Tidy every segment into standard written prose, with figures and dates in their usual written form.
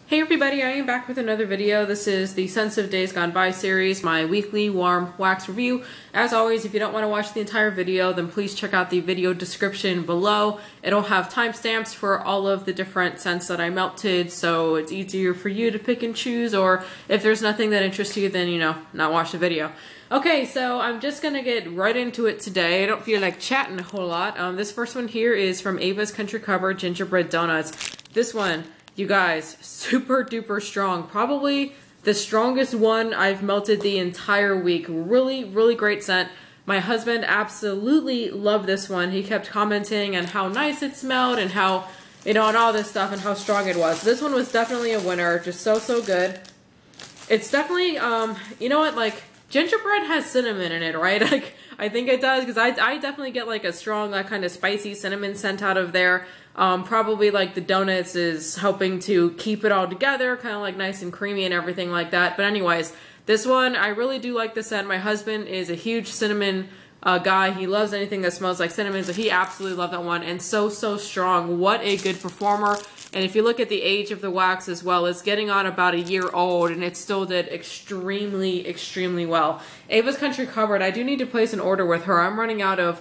Hey everybody, I am back with another video. This is the Scents of Days Gone By series, my weekly warm wax review. As always, if you don't want to watch the entire video, then please check out the video description below. It'll have timestamps for all of the different scents that I melted, so it's easier for you to pick and choose, or if there's nothing that interests you, then, not watch the video. Okay, so I'm just gonna get right into it today. I don't feel like chatting a whole lot. This first one here is from Ava's Country Cupboard Gingerbread Donuts. This one, you guys, super duper strong. Probably the strongest one I've melted the entire week. Really, really great scent. My husband absolutely loved this one. He kept commenting on how nice it smelled and how, and all this stuff and how strong it was. This one was definitely a winner. Just so good. It's definitely, you know what, like, gingerbread has cinnamon in it, right? Like, I think it does, because I definitely get like a strong, like, kind of spicy cinnamon scent out of there. Probably like the Denotes is helping to keep it all together, kind of like nice and creamy and everything like that. But anyways, this one, I really do like the scent. My husband is a huge cinnamon guy. He loves anything that smells like cinnamon, so he absolutely loved that one. And so strong. What a good performer. And if you look at the age of the wax as well, it's getting on about a year old, and it still did extremely well. Ava's Country Cupboard, I do need to place an order with her. I'm running out of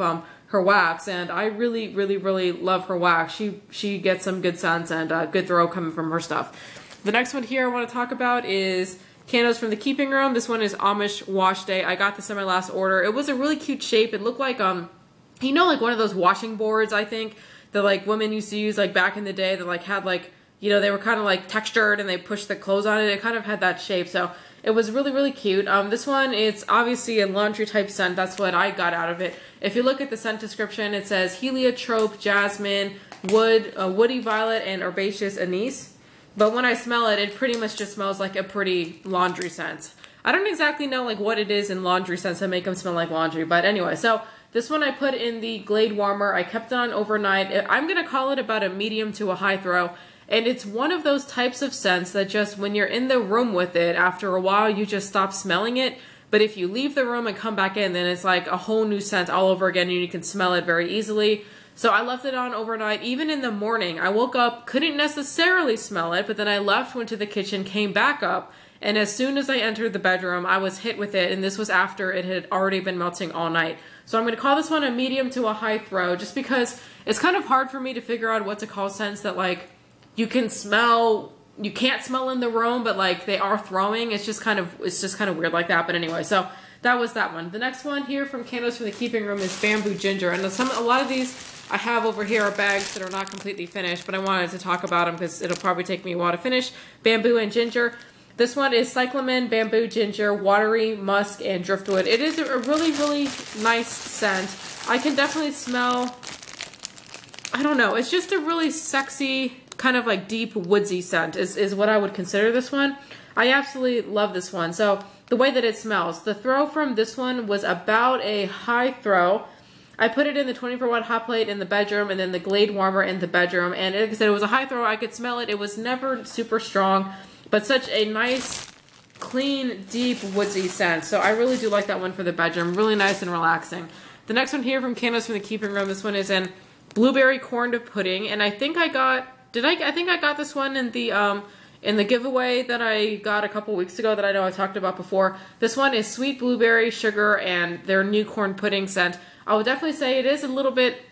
her wax, and I really love her wax. She gets some good scents and good throw coming from her stuff. The next one here I want to talk about is Candles from the Keeping Room. This one is Amish Wash Day. I got this in my last order. It was a really cute shape. It looked like like one of those washing boards, I think, that like women used to use like back in the day, that like had like, they were kind of like textured and they pushed the clothes on it. It kind of had that shape. So it was really cute. This one, it's obviously a laundry type scent. That's what I got out of it. If you look at the scent description, it says heliotrope, jasmine, woody violet, and herbaceous anise. But when I smell it, it pretty much just smells like a pretty laundry scent. I don't exactly know like what it is in laundry scents that make them smell like laundry. But anyway, so this one I put in the Glade Warmer. I kept it on overnight. I'm going to call it about a medium to a high throw. And it's one of those types of scents that just, when you're in the room with it, after a while, you just stop smelling it. But if you leave the room and come back in, then it's like a whole new scent all over again, and you can smell it very easily. So I left it on overnight. Even in the morning, I woke up, couldn't necessarily smell it, but then I left, went to the kitchen, came back up, and as soon as I entered the bedroom, I was hit with it, and this was after it had already been melting all night. So I'm going to call this one a medium to a high throw, just because it's kind of hard for me to figure out what to call scents that, like, you can't smell in the room, but like they are throwing. It's just kind of weird like that. But anyway, so that was that one. The next one here from Candles from the Keeping Room is Bamboo Ginger. And a lot of these I have over here are bags that are not completely finished, but I wanted to talk about them because it'll probably take me a while to finish. Bamboo and Ginger. This one is Cyclamen, Bamboo, Ginger, Watery, Musk, and Driftwood. It is a really nice scent. I can definitely smell, I don't know, it's just a really sexy, kind of like deep woodsy scent is what I would consider this one. I absolutely love this one. So the way that it smells, the throw from this one was about a high throw. I put it in the 24-watt hot plate in the bedroom, and then the Glade Warmer in the bedroom. And like I said, it was a high throw. I could smell it. It was never super strong, but such a nice, clean, deep woodsy scent. So I really do like that one for the bedroom. Really nice and relaxing. The next one here from Candles from the Keeping Room. This one is in Blueberry Corn Pudding, and I think I got. I think I got this one in the giveaway that I got a couple weeks ago that I know I talked about before. This one is Sweet Blueberry, Sugar, and their new corn pudding scent. I would definitely say it is a little bit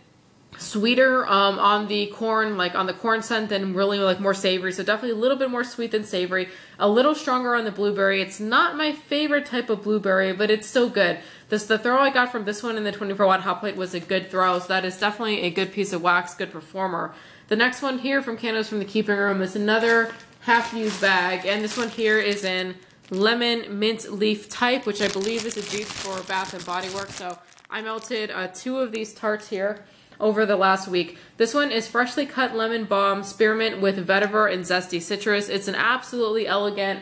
sweeter on the corn, like on the corn scent, than really like more savory. So definitely a little bit more sweet than savory. A little stronger on the blueberry. It's not my favorite type of blueberry, but it's still good. The throw I got from this one in the 24-watt hot plate was a good throw. So that is definitely a good piece of wax, good performer. The next one here from Candles from the Keeping Room is another half-used bag, and this one here is in Lemon Mint Leaf type, which I believe is a dupe for Bath and Body Works. So I melted 2 of these tarts here over the last week. This one is Freshly Cut Lemon Balm Spearmint with Vetiver and Zesty Citrus. It's an absolutely elegant,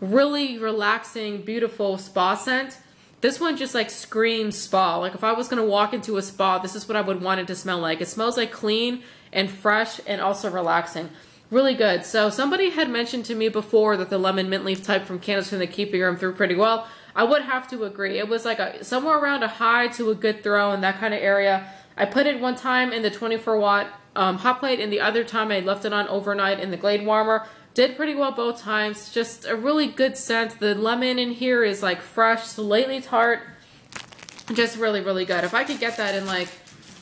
really relaxing, beautiful spa scent. This one just like screams spa. Like if I was going to walk into a spa, this is what I would want it to smell like. It smells like clean and fresh and also relaxing. Really good. So somebody had mentioned to me before that the lemon mint leaf type from Candles from the Keeping Room threw pretty well. I would have to agree. It was like somewhere around a high to a good throw in that kind of area. I put it one time in the 24-watt hot plate, and the other time I left it on overnight in the Glade Warmer. Did pretty well both times. Just a really good scent. The lemon in here is like fresh, slightly tart. Just really, really good. If I could get that in like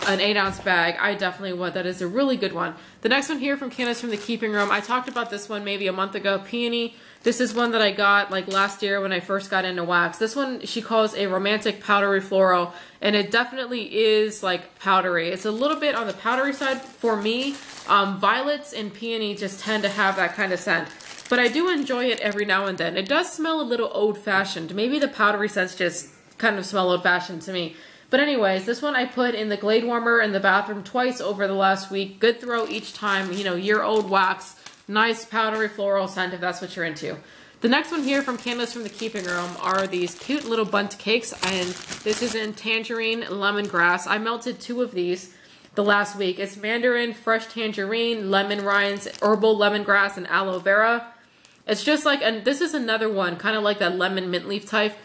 an 8-ounce bag, I definitely would. That is a really good one. The next one here from Candace from the Keeping Room. I talked about this one maybe a month ago. Peony. This is one that I got like last year when I first got into wax. This one she calls a romantic powdery floral, and it definitely is like powdery. It's a little bit on the powdery side for me. Violets and peony just tend to have that kind of scent, but I do enjoy it every now and then. It does smell a little old-fashioned. Maybe the powdery scents just kind of smell old-fashioned to me. But anyways, this one I put in the Glade Warmer in the bathroom twice over the last week. Good throw each time, you know, year-old wax. Nice powdery floral scent if that's what you're into. The next one here from Candace from the Keeping Room are these cute little bundt cakes, and this is in Tangerine Lemongrass. I melted 2 of these the last week. It's mandarin, fresh tangerine, lemon rinds, herbal lemongrass, and aloe vera. It's just like, and this is another one, kind of like that lemon mint leaf type.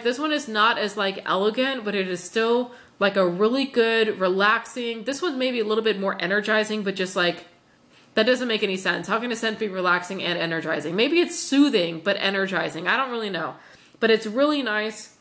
This one is not as like elegant, but it is still like a really good, relaxing. This one's maybe a little bit more energizing, but just like, that doesn't make any sense. How can a scent be relaxing and energizing? Maybe it's soothing, but energizing. I don't really know, but it's really nice.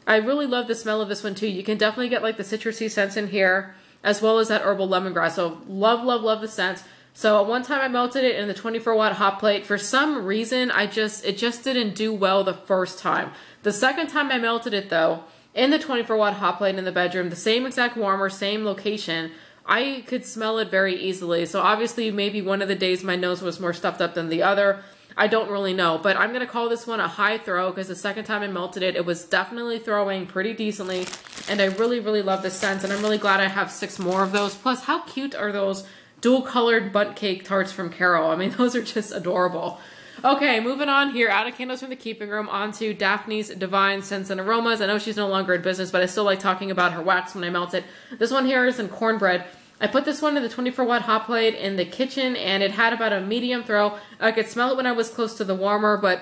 I really love the smell of this one too. You can definitely get like the citrusy scents in here, as well as that herbal lemongrass. So love, love, love the scent. So at one time I melted it in the 24-watt hot plate. For some reason, it just didn't do well the first time. The second time I melted it though, in the 24-watt hot plate in the bedroom, the same exact warmer, same location, I could smell it very easily. So obviously maybe one of the days my nose was more stuffed up than the other. I don't really know, but I'm going to call this one a high throw because the second time I melted it, it was definitely throwing pretty decently, and I really, really love the scent, and I'm really glad I have 6 more of those. Plus, how cute are those dual-colored bundt cake tarts from Carol? I mean, those are just adorable. Okay, moving on here, out of Candles from the Keeping Room, onto Daphne's Divine Scents and Aromas. I know she's no longer in business, but I still like talking about her wax when I melt it. This one here is in Cornbread. I put this one in the 24-watt hot plate in the kitchen, and it had about a medium throw. I could smell it when I was close to the warmer, but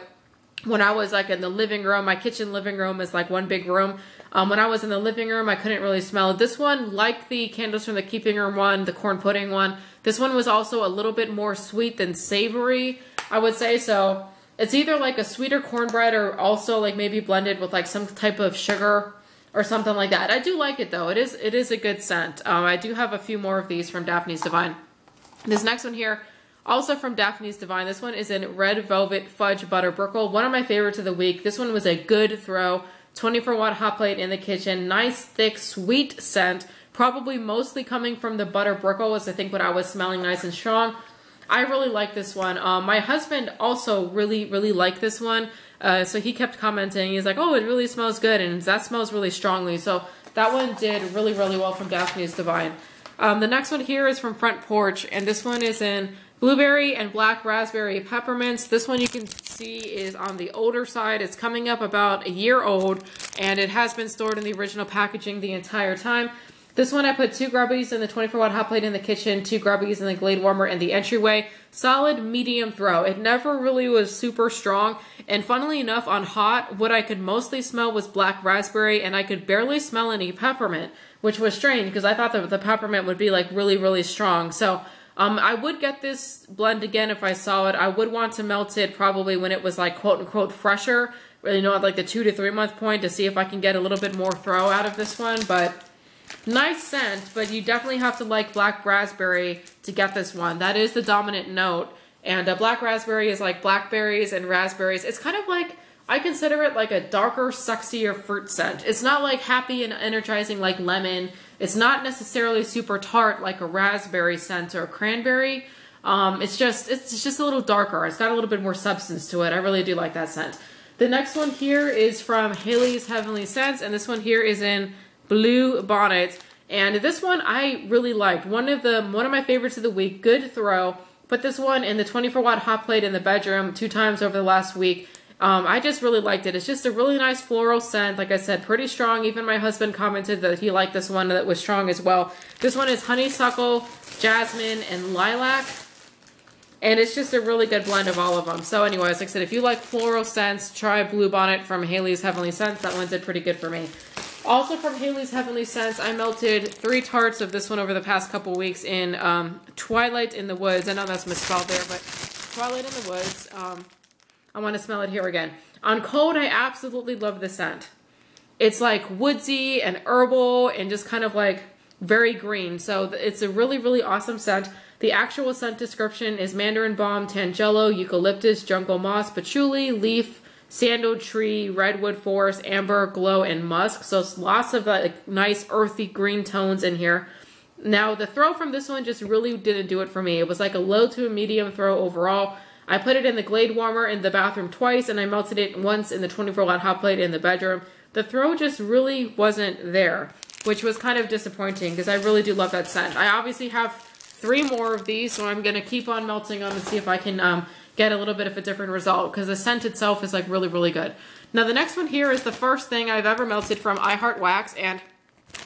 when I was like in the living room, my kitchen living room is like one big room. When I was in the living room, I couldn't really smell it. This one, like the Candles from the Keeping Room one, the corn pudding one, this one was also a little bit more sweet than savory, I would say. So it's either like a sweeter cornbread or also like maybe blended with like some type of sugar or something like that. I do like it though. It is a good scent. I do have a few more of these from Daphne's Divine. This next one here, also from Daphne's Divine. This one is in Red Velvet Fudge Butter Brickle. One of my favorites of the week. This one was a good throw. 24-watt hot plate in the kitchen. Nice, thick, sweet scent. Probably mostly coming from the butter brickle was I think what I was smelling nice and strong. I really like this one. My husband also really, really liked this one. So he kept commenting. He's like, oh, it really smells good. And that smells really strongly. So that one did really, really well from Daphne's Divine. The next one here is from Front Porch. And this one is in Blueberry and Black Raspberry Peppermints. This one you can see is on the older side. It's coming up about a year old. And it has been stored in the original packaging the entire time. This one I put 2 grubbies in the 24-watt hot plate in the kitchen, 2 grubbies in the Glade Warmer in the entryway. Solid medium throw. It never really was super strong. And funnily enough, on hot, what I could mostly smell was black raspberry, and I could barely smell any peppermint, which was strange because I thought that the peppermint would be like really, really strong. So I would get this blend again if I saw it. I would want to melt it probably when it was like quote unquote fresher, really, you know, at like the 2 to 3 month point to see if I can get a little bit more throw out of this one. But nice scent, but you definitely have to like black raspberry to get this one. That is the dominant note. And black raspberry is like blackberries and raspberries. It's kind of like, I consider it like a darker, sexier fruit scent. It's not like happy and energizing like lemon. It's not necessarily super tart like a raspberry scent or a cranberry. It's just a little darker. It's got a little bit more substance to it. I really do like that scent. The next one here is from Haley's Heavenly Scents, and this one here is in Bluebonnet. And this one I really liked. One of my favorites of the week. Good throw. Put this one in the 24-watt hot plate in the bedroom 2 times over the last week. I just really liked it. It's just a really nice floral scent. Like I said, pretty strong. Even my husband commented that he liked this one, that was strong as well. This one is honeysuckle, jasmine, and lilac. And it's just a really good blend of all of them. So anyways, like I said, if you like floral scents, try Bluebonnet from Haley's Heavenly Scents. That one did pretty good for me. Also from Haley's Heavenly Scents, I melted 3 tarts of this one over the past couple weeks in Twilight in the Woods. I know that's misspelled there, but Twilight in the Woods. I want to smell it here again. On cold, I absolutely love the scent. It's like woodsy and herbal and just kind of like very green. So it's a really, really awesome scent. The actual scent description is mandarin balm, tangelo, eucalyptus, jungle moss, patchouli, leaf, sandal tree, redwood forest, amber, glow, and musk. So it's lots of like nice earthy green tones in here. Now the throw from this one just really didn't do it for me. It was like a low to a medium throw overall. I put it in the Glade warmer in the bathroom twice, and I melted it once in the 24-watt hot plate in the bedroom. The throw just really wasn't there, which was kind of disappointing because I really do love that scent. I obviously have 3 more of these, so I'm going to keep on melting them and see if I can get a little bit of a different result because the scent itself is like really, really good. Now the next one here is the first thing I've ever melted from iHeartWax, and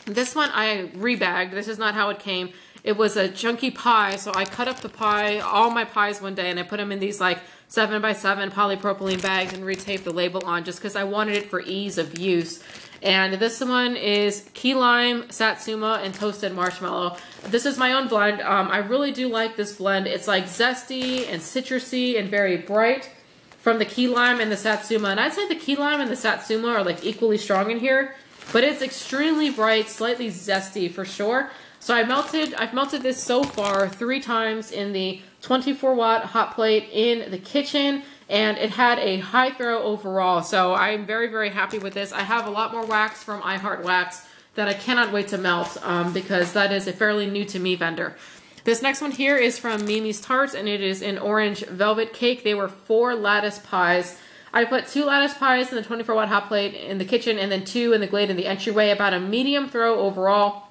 this one I rebagged. This is not how it came. It was a chunky pie, so I cut up the pie, all my pies one day, and I put them in these like 7x7 polypropylene bags and retaped the label on just because I wanted it for ease of use. And this one is key lime, satsuma, and toasted marshmallow. This is my own blend. I really do like this blend. It's like zesty and citrusy and very bright from the key lime and the satsuma. And I'd say the key lime and the satsuma are like equally strong in here, but it's extremely bright, slightly zesty for sure. So I've melted this so far 3 times in the 24-watt hot plate in the kitchen, and it had a high throw overall. So I'm very, very happy with this. I have a lot more wax from iHeartWax that I cannot wait to melt because that is a fairly new to me vendor. This next one here is from Mimi's Tarts, and it is an orange velvet cake. They were 4 lattice pies. I put 2 lattice pies in the 24-watt hot plate in the kitchen and then 2 in the Glade in the entryway, about a medium throw overall.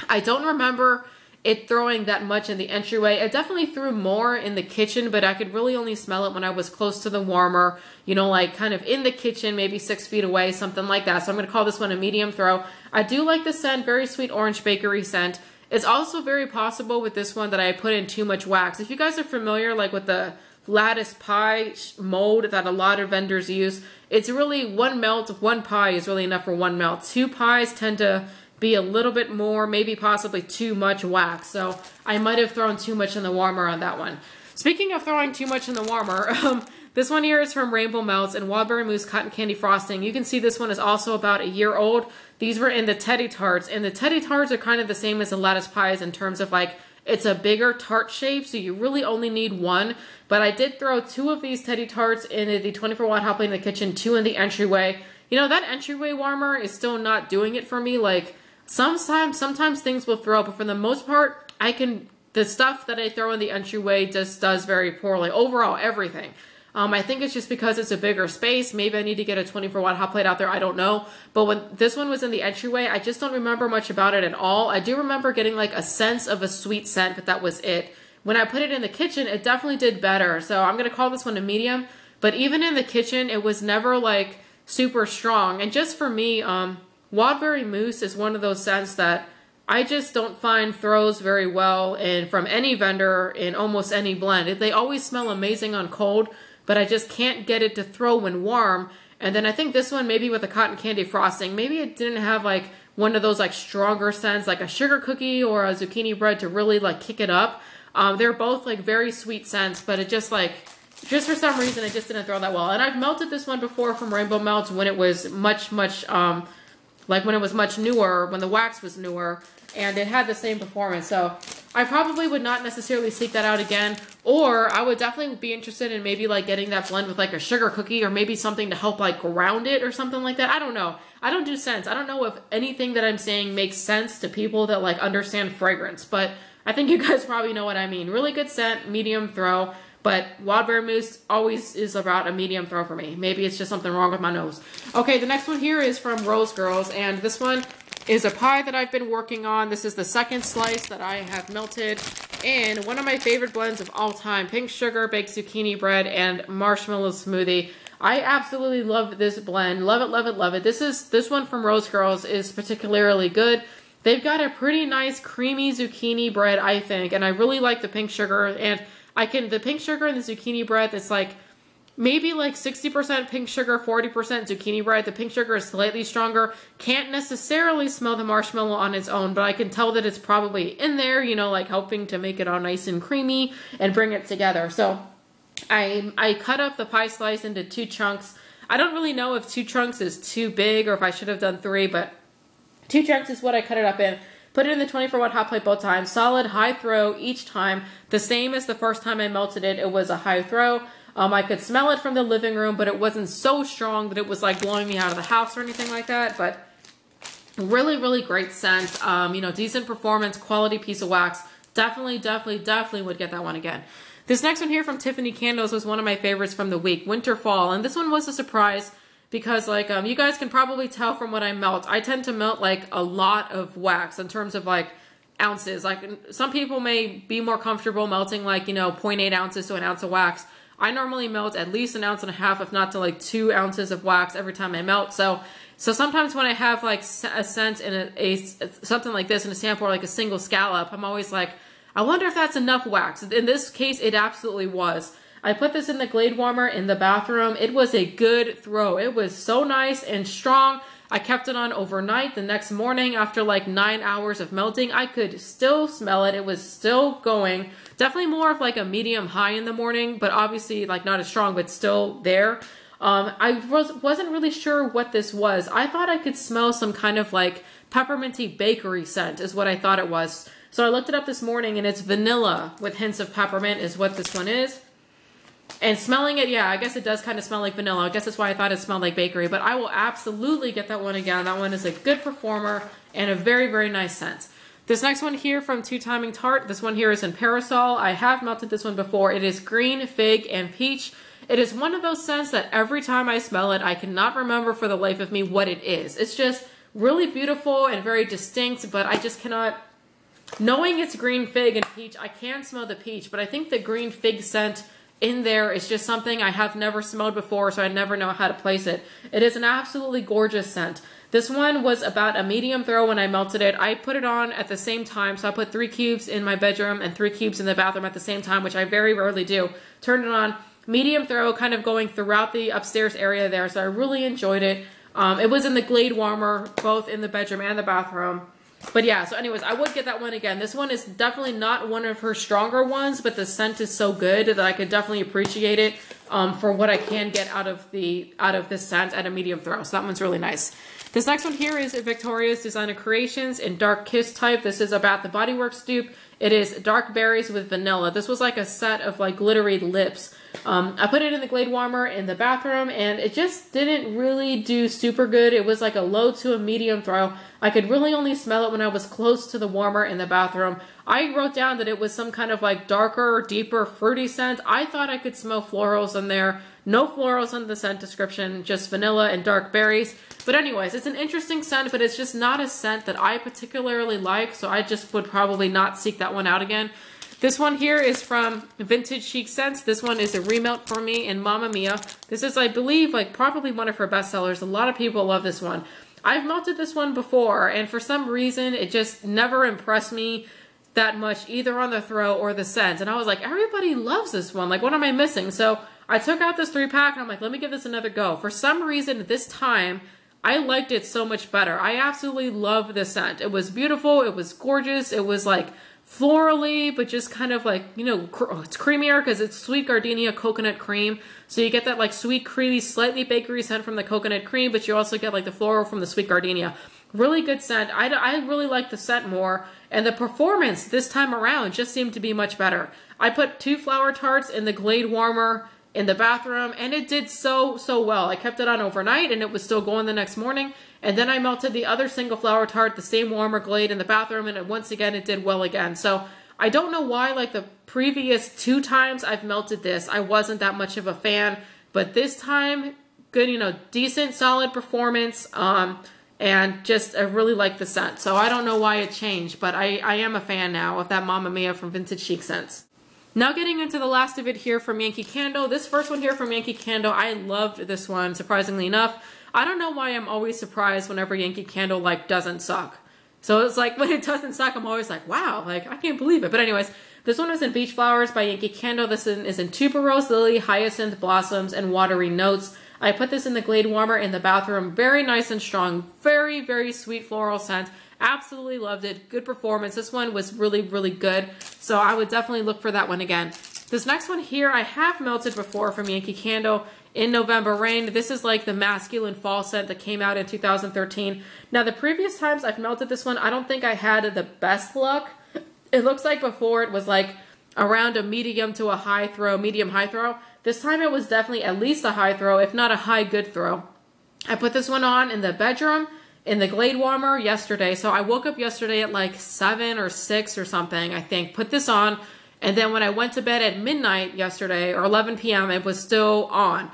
I don't remember it throwing that much in the entryway. It definitely threw more in the kitchen, but I could really only smell it when I was close to the warmer, you know, like kind of in the kitchen, maybe 6 feet away, something like that. So I'm going to call this one a medium throw. I do like the scent, very sweet orange bakery scent. It's also very possible with this one that I put in too much wax. If you guys are familiar like with the lattice pie mold that a lot of vendors use, it's really 1 melt, 1 pie is really enough for 1 melt. 2 pies tend to be a little bit more, maybe possibly too much wax. So I might have thrown too much in the warmer on that one. Speaking of throwing too much in the warmer, this one here is from Rainbow Melts and Wildberry Mousse Cotton Candy Frosting. You can see this one is also about a year old. These were in the Teddy Tarts, and the Teddy Tarts are kind of the same as the lattice pies in terms of like, it's a bigger tart shape, so you really only need 1. But I did throw 2 of these Teddy Tarts in the 24-watt hot plate in the kitchen, 2 in the entryway. You know, that entryway warmer is still not doing it for me. Like, sometimes things will throw, but for the most part, the stuff that I throw in the entryway just does very poorly. Overall, everything. I think it's just because it's a bigger space. Maybe I need to get a 24-watt hot plate out there. I don't know. But when this one was in the entryway, I just don't remember much about it at all. I do remember getting like a sense of a sweet scent, but that was it. When I put it in the kitchen, it definitely did better. So I'm going to call this one a medium. But even in the kitchen, it was never like super strong. And just for me, Wildberry Mousse is one of those scents that I just don't find throws very well and from any vendor in almost any blend. They always smell amazing on cold, but I just can't get it to throw when warm. And then I think this one, maybe with a cotton candy frosting, maybe it didn't have like one of those like stronger scents, like a sugar cookie or a zucchini bread to really like kick it up. They're both like very sweet scents, but it just for some reason, it just didn't throw that well. And I've melted this one before from Rainbow Melts when it was much newer, when the wax was newer, and it had the same performance. So I probably would not necessarily seek that out again, or I would definitely be interested in maybe like getting that blend with like a sugar cookie or maybe something to help like ground it or something like that. I don't know. I don't do scents. I don't know if anything that I'm saying makes sense to people that like understand fragrance, but I think you guys probably know what I mean. Really good scent, medium throw. But Wildberry Mousse always is about a medium throw for me. Maybe it's just something wrong with my nose. Okay, the next one here is from Rosegirls, and this one is a pie that I've been working on. This is the second slice that I have melted in one of my favorite blends of all time, pink sugar, baked zucchini bread, and marshmallow smoothie. I absolutely love this blend. Love it, love it, love it. This one from Rosegirls is particularly good. They've got a pretty nice creamy zucchini bread, I think, and I really like the pink sugar, and the pink sugar and the zucchini bread, it's like maybe like 60% pink sugar, 40% zucchini bread. The pink sugar is slightly stronger. Can't necessarily smell the marshmallow on its own, but I can tell that it's probably in there, you know, like helping to make it all nice and creamy and bring it together. So I cut up the pie slice into 2 chunks. I don't really know if 2 chunks is too big or if I should have done 3, but 2 chunks is what I cut it up in. Put it in the 24-watt hot plate both times. Solid high throw each time. The same as the first time I melted it. It was a high throw. I could smell it from the living room, but it wasn't so strong that it was like blowing me out of the house or anything like that. But really, really great scent. You know, decent performance, quality piece of wax. Definitely would get that one again. This next one here from Tiffany Candles was one of my favorites from the week, Winter Fall. And this one was a surprise because, like, you guys can probably tell from what I melt. I tend to melt, like, a lot of wax in terms of, like, ounces. Like, some people may be more comfortable melting, like, you know, 0.8 ounces to an ounce of wax. I normally melt at least 1.5 ounces, if not to, like, 2 ounces of wax every time I melt. So sometimes when I have, like, a scent in something like this in a sample or, like, a single scallop, I'm always like, I wonder if that's enough wax. In this case, it absolutely was. I put this in the Glade Warmer in the bathroom. It was a good throw. It was so nice and strong. I kept it on overnight. The next morning, after like 9 hours of melting, I could still smell it. It was still going. Definitely more of like a medium high in the morning, but obviously like not as strong, but still there. I wasn't really sure what this was. I thought I could smell some kind of like pepperminty bakery scent is what I thought it was. So I looked it up this morning and it's vanilla with hints of peppermint is what this one is. And smelling it, yeah, I guess it does kind of smell like vanilla. I guess that's why I thought it smelled like bakery, but I will absolutely get that one again. That one is a good performer and a very, very nice scent. This next one here from Two Timing Tart, this one here is in Parasol. I have melted this one before. It is green, fig, and peach. It is one of those scents that every time I smell it, I cannot remember for the life of me what it is. It's just really beautiful and very distinct, but I just cannot... Knowing it's green, fig, and peach, I can smell the peach, but I think the green fig scent in there is just something I have never smelled before, so I never know how to place it. It is an absolutely gorgeous scent. This one was about a medium throw when I melted it. I put it on at the same time, so I put 3 cubes in my bedroom and 3 cubes in the bathroom at the same time, which I very rarely do. Turned it on, medium throw, kind of going throughout the upstairs area there, so I really enjoyed it. It was in the Glade Warmer, both in the bedroom and the bathroom. But yeah, so anyways, I would get that one again. This one is definitely not one of her stronger ones, but the scent is so good that I could definitely appreciate it for what I can get out of this scent at a medium throw. So that one's really nice. This next one here is Victoria's Designer Creations in Dark Kiss type. This is a Bath & Body Works dupe. It is dark berries with vanilla. This was like a set of like glittery lips. I put it in the Glade Warmer in the bathroom and it just didn't really do super good. It was like a low to a medium throw. I could really only smell it when I was close to the warmer in the bathroom. I wrote down that it was some kind of like darker, deeper, fruity scent. I thought I could smell florals in there. No florals in the scent description, just vanilla and dark berries. But anyways, it's an interesting scent, but it's just not a scent that I particularly like, so I just would probably not seek that one out again. This one here is from Vintage Chic Scents. This one is a remelt for me in Mamma Mia. This is, I believe, like probably one of her bestsellers. A lot of people love this one. I've melted this one before, and for some reason, it just never impressed me that much, either on the throw or the scent. And I was like, everybody loves this one. Like, what am I missing? So I took out this 3-pack, and I'm like, let me give this another go. For some reason, this time, I liked it so much better. I absolutely love the scent. It was beautiful. It was gorgeous. It was like florally, but just kind of like, you know, it's creamier because it's sweet gardenia coconut cream. So you get that like sweet, creamy, slightly bakery scent from the coconut cream, but you also get like the floral from the sweet gardenia. Really good scent. I really like the scent more. And the performance this time around just seemed to be much better. I put 2 flower tarts in the Glade Warmer in the bathroom, and it did so well. I kept it on overnight, and it was still going the next morning. And then I melted the other single flower tart, the same warmer Glade in the bathroom, and once again, it did well again. So I don't know why, like the previous 2 times I've melted this, I wasn't that much of a fan. But this time, good, you know, decent, solid performance, and just, I really like the scent. So I don't know why it changed, but I am a fan now of that Mamma Mia from Vintage Chic Scents. Now getting into the last of it here from Yankee Candle. This first one here from Yankee Candle, I loved this one, surprisingly enough. I don't know why I'm always surprised whenever Yankee Candle, like, doesn't suck. So it's like, when it doesn't suck, I'm always like, wow, like, I can't believe it. But anyways, this one is in Beach Flowers by Yankee Candle. This is in Tuberose, Lily, Hyacinth, Blossoms, and Watery Notes. I put this in the Glade Warmer in the bathroom. Very nice and strong. Very, very sweet floral scent. Absolutely loved it. Good performance. This one was really, really good. So I would definitely look for that one again. This next one here, I have melted before from Yankee Candle in November Rain. This is like the masculine fall scent that came out in 2013. Now, the previous times I've melted this one, I don't think I had the best luck. It looks like before it was like around a medium to a high throw, medium high throw. This time it was definitely at least a high throw, if not a high good throw. I put this one on in the bedroom, in the Glade Warmer yesterday. So I woke up yesterday at like 7 or 6 or something, I think. Put this on. And then when I went to bed at midnight yesterday, or 11 p.m., it was still on.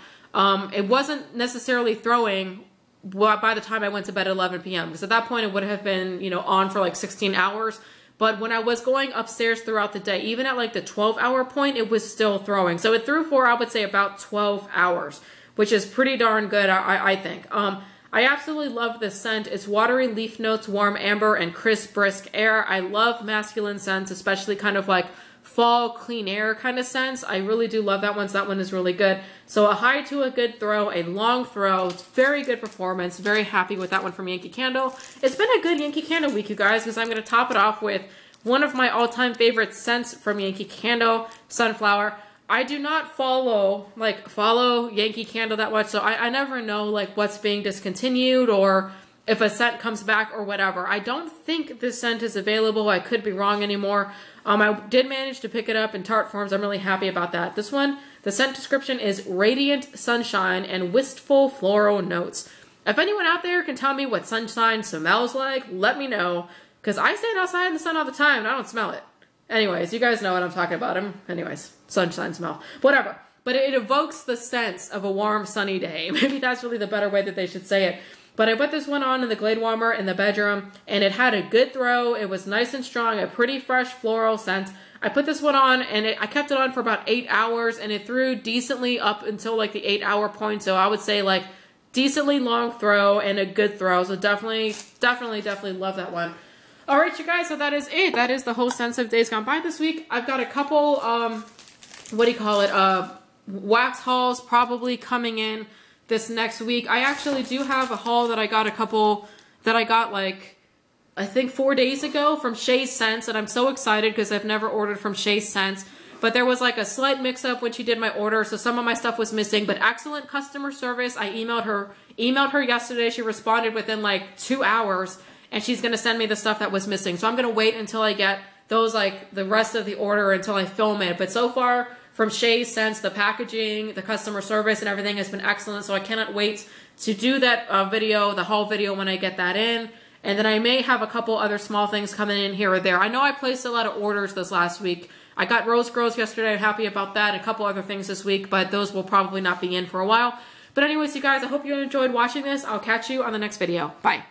It wasn't necessarily throwing by the time I went to bed at 11 p.m. Because at that point, it would have been, you know, on for like 16 hours. But when I was going upstairs throughout the day, even at like the 12-hour point, it was still throwing. So it threw for, I would say, about 12 hours, which is pretty darn good, I think. I absolutely love this scent. It's watery leaf notes, warm amber, and crisp, brisk air. I love masculine scents, especially kind of like fall clean air kind of scents. I really do love that one, so that one is really good. So a high to a good throw, a long throw, very good performance. Very happy with that one from Yankee Candle. It's been a good Yankee Candle week, you guys, because I'm going to top it off with one of my all-time favorite scents from Yankee Candle, Sunflower. I do not follow Yankee Candle that much, so I never know like what's being discontinued or if a scent comes back or whatever. I don't think this scent is available. I could be wrong anymore. I did manage to pick it up in Tart forms. I'm really happy about that. This one, the scent description is Radiant Sunshine and Wistful Floral Notes. If anyone out there can tell me what sunshine smells like, let me know. Because I stand outside in the sun all the time and I don't smell it. Anyways, you guys know what I'm talking about. Anyways, sunshine smell. Whatever. But it evokes the sense of a warm, sunny day. Maybe that's really the better way that they should say it. But I put this one on in the Glade Warmer in the bedroom, and it had a good throw. It was nice and strong, a pretty fresh floral scent. I put this one on, and I kept it on for about 8 hours, and it threw decently up until like the 8-hour point. So I would say like decently long throw and a good throw. So definitely love that one. All right, you guys, so that is it. That is the whole Sense of Days Gone By this week. I've got a couple, wax hauls probably coming in this next week. I actually do have a haul that I got like, I think 4 days ago from Shay's Scents, and I'm so excited because I've never ordered from Shay's Scents. But there was like a slight mix-up when she did my order, so some of my stuff was missing, but excellent customer service. I emailed her yesterday. She responded within like 2 hours, and she's going to send me the stuff that was missing. So I'm going to wait until I get those, like the rest of the order, until I film it. But so far, from Shay's Scents, the packaging, the customer service, and everything has been excellent. So I cannot wait to do that video, the haul video, when I get that in. And then I may have a couple other small things coming in here or there. I know I placed a lot of orders this last week. I got Rosegirls yesterday. I'm happy about that. A couple other things this week, but those will probably not be in for a while. But anyways, you guys, I hope you enjoyed watching this. I'll catch you on the next video. Bye.